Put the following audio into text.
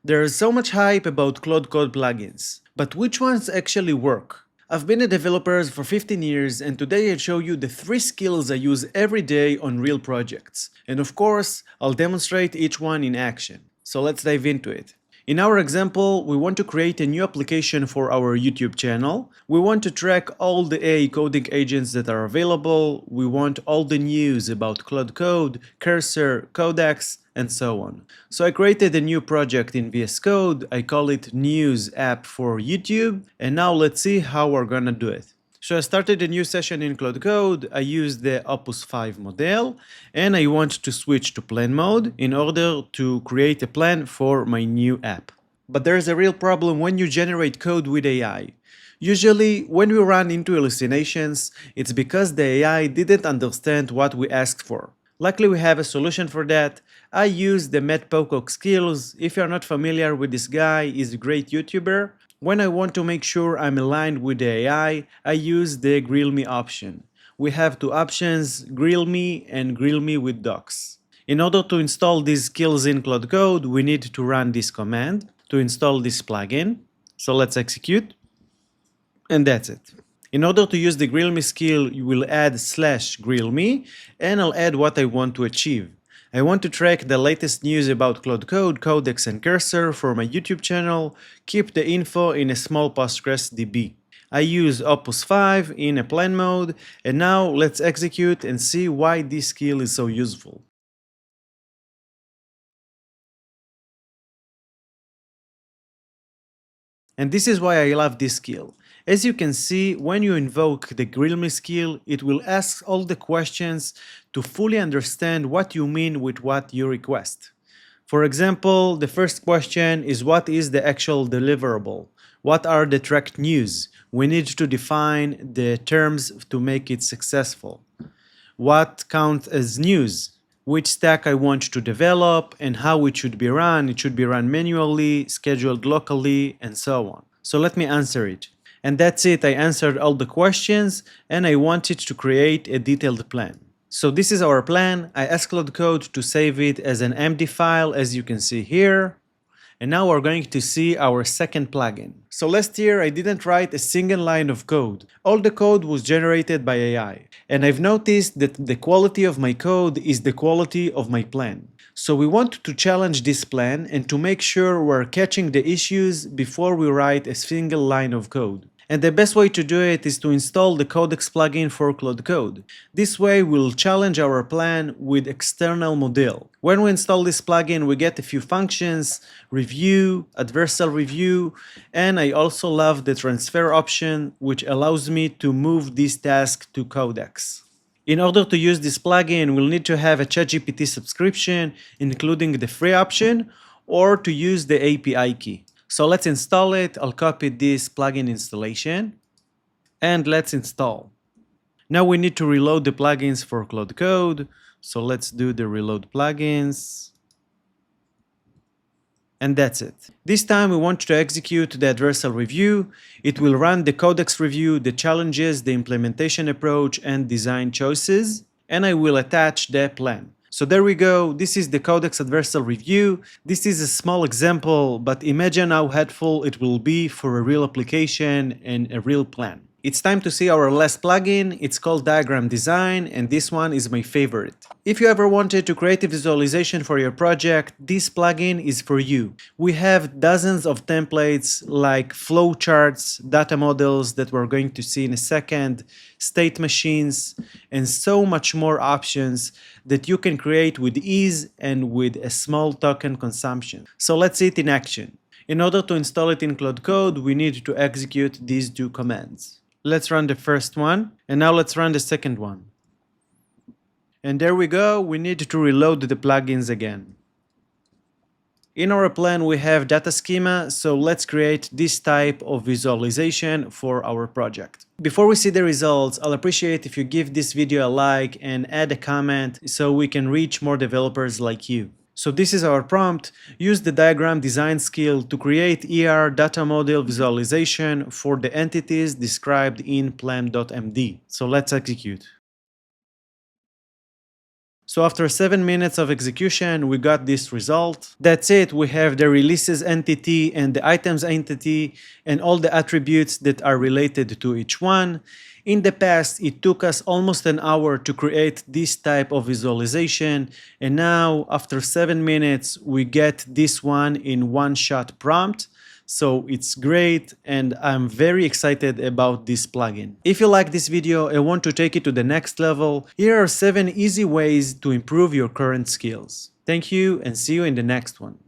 There is so much hype about Claude Code plugins, but which ones actually work? I've been a developer for 15 years, and today I'll show you the 3 skills I use every day on real projects. And of course, I'll demonstrate each one in action. So let's dive into it. In our example, we want to create a new application for our YouTube channel. We want to track all the AI coding agents that are available. We want all the news about Claude Code, Cursor, Codex, and so on. So I created a new project in VS Code. I call it News App for YouTube. And now let's see how we're gonna do it. So I started a new session in Claude Code, I used the Opus 5 model, and I want to switch to plan mode in order to create a plan for my new app. But there's a real problem when you generate code with AI. Usually, when we run into hallucinations, it's because the AI didn't understand what we asked for. Luckily, we have a solution for that. I use the Matt Pocock skills. If you're not familiar with this guy, he's a great YouTuber. When I want to make sure I'm aligned with the AI, I use the Grill Me option. We have two options, Grill Me and Grill Me with Docs. In order to install these skills in Claude Code, we need to run this command to install this plugin. So let's execute, and that's it. In order to use the Grill Me skill, you will add /Grill Me, and I'll add what I want to achieve. I want to track the latest news about Claude Code, Codex, and Cursor for my YouTube channel, keep the info in a small Postgres DB. I use Opus 5 in a plan mode, and now let's execute and see why this skill is so useful. And this is why I love this skill. As you can see, when you invoke the Grill Me skill, it will ask all the questions to fully understand what you mean with what you request. For example, the first question is what is the actual deliverable? What are the tracked news? We need to define the terms to make it successful. What counts as news? Which stack I want to develop and how it should be run. It should be run manually, scheduled locally, and so on. So let me answer it. And that's it, I answered all the questions and I wanted to create a detailed plan. So this is our plan. I asked Claude Code to save it as an MD file, as you can see here. And now we're going to see our second plugin. So last year I didn't write a single line of code. All the code was generated by AI. And I've noticed that the quality of my code is the quality of my plan. So we want to challenge this plan and to make sure we're catching the issues before we write a single line of code. And the best way to do it is to install the Codex plugin for Claude Code. This way we'll challenge our plan with external model. When we install this plugin, we get a few functions, review, adversarial review, and I also love the transfer option, which allows me to move this task to Codex. In order to use this plugin, we'll need to have a ChatGPT subscription, including the free option, or to use the API key. So let's install it. I'll copy this plugin installation and let's install. Now we need to reload the plugins for Claude Code. So let's do the reload plugins. And that's it. This time we want to execute the adversarial review. It will run the Codex review, the challenges, the implementation approach, and design choices. And I will attach the plan. So there we go, this is the Codex adversarial review. This is a small example, but imagine how helpful it will be for a real application and a real plan. It's time to see our last plugin. It's called Diagram Design, and this one is my favorite. If you ever wanted to create a visualization for your project, this plugin is for you. We have dozens of templates like flowcharts, data models that we're going to see in a second, state machines, and so much more options that you can create with ease and with a small token consumption. So let's see it in action. In order to install it in Claude Code, we need to execute these two commands. Let's run the first one, and now let's run the second one. And there we go, we need to reload the plugins again. In our plan we have data schema, so let's create this type of visualization for our project. Before we see the results, I'll appreciate if you give this video a like and add a comment so we can reach more developers like you. So this is our prompt. Use the diagram design skill to create ER data model visualization for the entities described in plan.md. So let's execute. So after 7 minutes of execution, we got this result. That's it, we have the releases entity and the items entity and all the attributes that are related to each one. In the past, it took us almost an hour to create this type of visualization, and now after 7 minutes, we get this one in one-shot prompt. So it's great, and I'm very excited about this plugin. If you like this video and want to take it to the next level, here are 7 easy ways to improve your current skills. Thank you and see you in the next one.